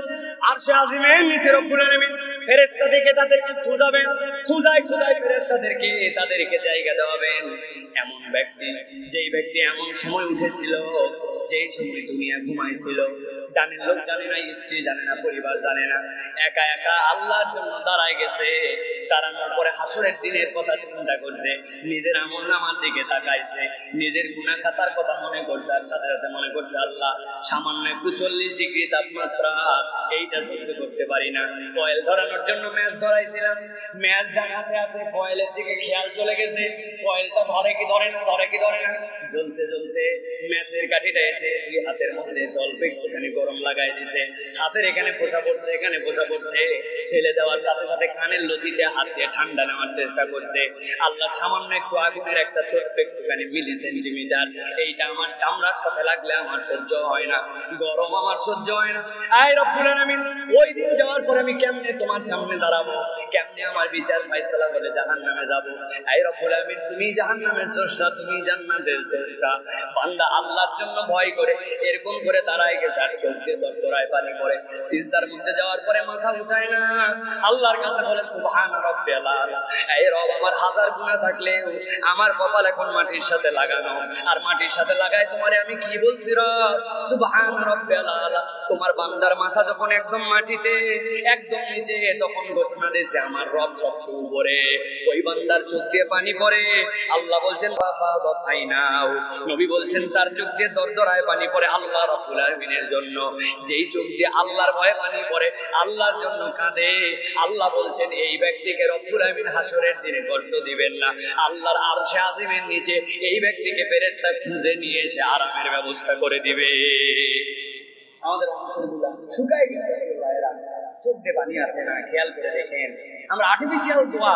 আরশে আজিমের নিচে রব্বুল আলামিন ফেরেশতাদেরকে তাদেরকে খুঁজাবেন, খুঁজায় তাদেরকে জায়গা দেওয়াবেন। এমন ব্যক্তি, যেই ব্যক্তি এমন সময় উঠেছিল যেই সময় দুনিয়া ঘুমাইছিল, ডানের লোক জানে না, স্ত্রী জানে না, পরিবার জানে না, একা একা আল্লাহর জন্য দাঁড়ায় গেছে। দাঁড়ানোর পরে হাসরের দিনের কথা চিন্তা করছে, নিজের আমল নামার দিকে তাকাইছে, নিজের গুনাহ খাতার কথা মনে করছে, আর সাথে সাথে মনে করছে আল্লাহ সামান্য একটু 40 ডিগ্রি তাপমাত্রা, এইটা সহ্য করতে পারি না। কয়েল ধরানোর জন্য ম্যাচ ধরাইছিলাম, ম্যাচ ডান হাতে আছে, কয়েলের দিকে খেয়াল চলে গেছে, কয়েলটা ধরে কি ধরে না, জ্বলতে জ্বলতে ম্যাচের কাঠিটা এসে দুই হাতের মধ্যে অল্প একটুখানি গরম লাগাই দিছে, হাতের এখানে ফোঁসা পড়ছে, ফেলে দেওয়ার সাথে সাথে কানের লতিতে হাত দিয়ে ঠান্ডা নেওয়ার চেষ্টা করছে। আল্লাহ সামান্য একটু আগুনের একটা ছোট্ট একটুখানি মিলি সেন্টিমিটার, এইটা আমার চামড়ার সাথে লাগলে আমার সহ্য হয় না, গরম আমার সহ্য হয় না। আয় রব্বুল আলামিন, ওই দিন যাওয়ার পরে আমি কেমনে তোমার সামনে দাঁড়াবো, কেমনে আমার বিচার ফায়সালা বলে জাহান্নামে যাবো। আয় রব্বুল আলামিন, তুমি জাহান্নামের স্রষ্টা, তুমি জান্নাতের স্রষ্টা। বান্দা আল্লাহর জন্য ভয় করে এরকম করে দাঁড়ায় গেছে, আর চোখ দিয়ে চট্টরায় পানি পড়ে, সিজদার মধ্যে যাওয়ার পরে মাথা উঠায় না, আল্লাহর কাছে বলে সুবহান রাব্বিয়াল আলা, এই রব আমার হাজার গুনাহ থাকলেও আমার কপাল এখন মাটির সাথে লাগানো, আর মাটির সাথে লাগায় তোমারে আমি কি বলছি রব সুবহান রাব্বিয়াল আলা। তোমার বান্দার মাথা যখন একদম মাটিতে একদম নিচে, তখন ঘোষণা দিয়েছে আমার রব সবচেয়ে উপরে। ওই বান্দার চোখ দিয়ে পানি পড়ে, আল্লাহ বলছেন ফাফাদাত আইনাহু, নবী বলছেন তার চোখ দিয়ে দরদরায় পানি পড়ে আল্লাহ রাব্বুল আলামিনের জন্য। যেই চোখ দিয়ে আল্লাহর ভয়ে পানি পড়ে, আল্লাহর জন্য কাঁদে, আল্লাহ বলছেন এই ব্যক্তিকে রব্বুল আলামিন হাসরের দিনে কষ্ট দিবেন না। আল্লাহর আরশে আজিমের নিচে এই ব্যক্তিকে ফেরেশতা খুঁজে নিয়ে এসে আরামের ব্যবস্থা করে দিবে। আমাদের অন্তরগুলো শুকায় গেছে, চোখ দিয়ে পানি আসে না। খেয়াল করে দেখেন, আমরা আর্টিফিশিয়াল দোয়া,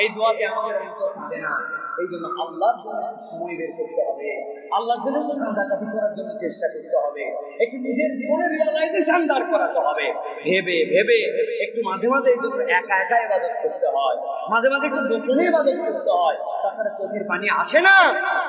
এই দোয়াতে আমাদের অন্তর কাঁদে না। এই জন্য আল্লাহর জন্য সময় বের করতে হবে, আল্লাহর জন্য তো কাঁদাকাটি করার জন্য চেষ্টা করতে হবে, একটু নিজের জীবনে রিয়ালাইজেশন দাঁড় করাতে হবে, ভেবে ভেবে একটু মাঝে মাঝে এই জন্য একা একা ইবাদত করতে হয়, মাঝে মাঝে একটু গোপনে ইবাদত করতে হয়। তাছাড়া চোখের পানি আসে না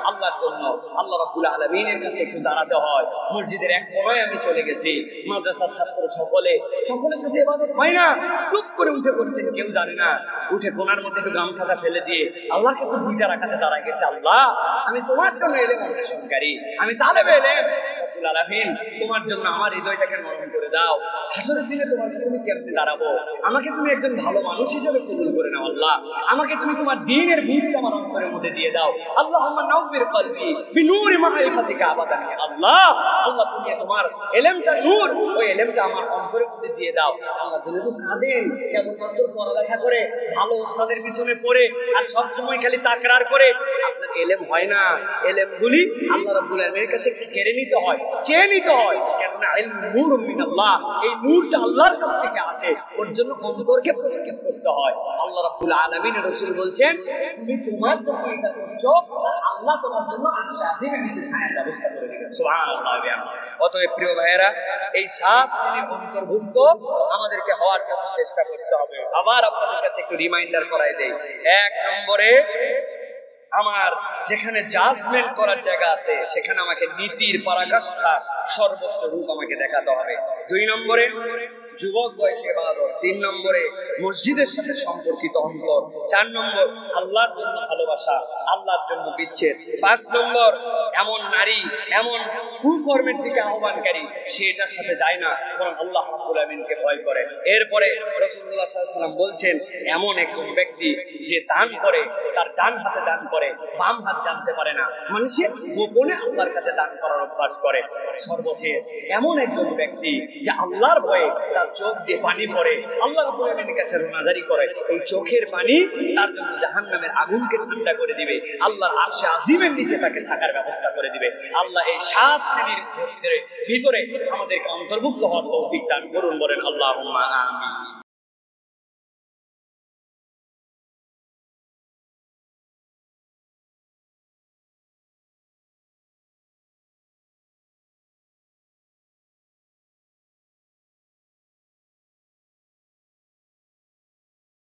আল্লাহর জন্য, আল্লাহ রাব্বুল আলামিনের কাছে একটু দাঁড়াতে হয়। মসজিদের এক কোণায় আমি চলে গেছি, মাদ্রাসার ছাত্র সকলের সাথে ইবাদত হয় না, টুক করে উঠে পড়ছেন কেউ জানে না, উঠে কোণার মধ্যে একটু গামছাটা ফেলে দিয়ে আল্লাহর কাছে দুইটা রাকাতে দাঁড়ায় গেছে, আল্লাহ আমি তোমার জন্য এলেম অন্বেষণকারী, আমি তালেবে এলেম, রব্বুল আলামিন তোমার জন্য আমার হৃদয়টাকে নরম করে দাও। হাসরের দিনে তোমার কাছে আমি কেমনে দাঁড়াবো? আমাকে তুমি একজন ভালো মানুষ হিসেবে কবুল করে নাও আল্লাহ, আমাকে তুমি তোমার দ্বীনের বুঝটা আমার অন্তরের মধ্যে দিয়ে দাও। আল্লাহুম্মা নাওবির কলবি বিনূরি মাআরিফাতিকা আবাদান। আল্লাহ আল্লাহ তুমি তোমার এলেমটা নূর, ওই এলেমটা আমার অন্তরের মধ্যে দিয়ে দাও। আল্লাহ তুমি তো কাঁদেন কেবলমাত্র পড়ালেখা করে, ভালো ওস্তাদের পিছনে পড়ে আর সব সময় খালি তাকরার করে আপনার এলেম হয় না। এলেমগুলি আল্লাহ রাব্বুল আলামিনের কাছে কেড়ে নিতে হয়, চেয়ে নিতে হয়, কেননা ইলমু নূরুম মিনাল্লাহ, এই নূরটা আল্লাহর কাছ থেকে আসে, ওর জন্য অন্তরকে প্রস্তুত করতে হয়। আল্লাহ রাব্বুল আলামিনের রাসূল বলছেন তুমি তোমার জন্য এটা করছো, আল্লাহ তোমার জন্য আরশে আজিমের নিচে ছায়ার ব্যবস্থা করে দিবেন। সুবহানাল্লাহ। অতএব প্রিয় ভাইয়েরা, এই 7 শ্রেণীর অন্তর্ভুক্ত আমাদেরকে হওয়ার জন্য চেষ্টা করতে হবে। আবার আপনাদের কাছে একটু রিমাইন্ডার করাই দেই। 1 নম্বরে, আমার যেখানে জাজমেন্ট করার জায়গা আছে সেখানে আমাকে নীতির পরাকাষ্ঠা সর্বোচ্চ রূপ আমাকে দেখাতে হবে। 2 নম্বরে, যুবক বয়সে ইবাদত। 3 নম্বরে, মসজিদের সাথে সম্পর্কিত অন্তর। 4 নম্বর, আল্লাহর জন্য ভালোবাসা, আল্লাহর জন্য বিচ্ছেদ। 5 নম্বর, এমন নারী, এমন কুকর্মের দিকে আহ্বানকারী সে এটার সাথে যায় না, বরং আল্লাহ রাব্বুল আলামিনকে ভয় করে। এরপরে রাসূলুল্লাহ সাল্লাল্লাহু আলাইহি ওয়াসাল্লাম বলছেন এমন একজন ব্যক্তি যে দান করে, তার ডান হাতে দান করে, বাম হাত জানতে পারে না, মানুষে গোপনে আল্লাহর কাছে দান করার অভ্যাস করে। সর্বশেষ, এমন একজন ব্যক্তি যে আল্লাহর ভয়ে তার চোখ দিয়ে পানি পড়ে, আল্লাহ রাব্বুল আলামিনের কাছে রোনাজারি করে, এই চোখের পানি তার জন্য জাহান্নামের আগুনকে ঠান্ডা করে দিবে, আল্লাহর আরশে আজিমের নিচে তাকে থাকার ব্যবস্থা করে দিবে। আল্লাহ এই 7 শ্রেণীর ভিতরে আমাদেরকে অন্তর্ভুক্ত হওয়ার তৌফিক দান করুন, বলেন আল্লাহুম্মা আমিন।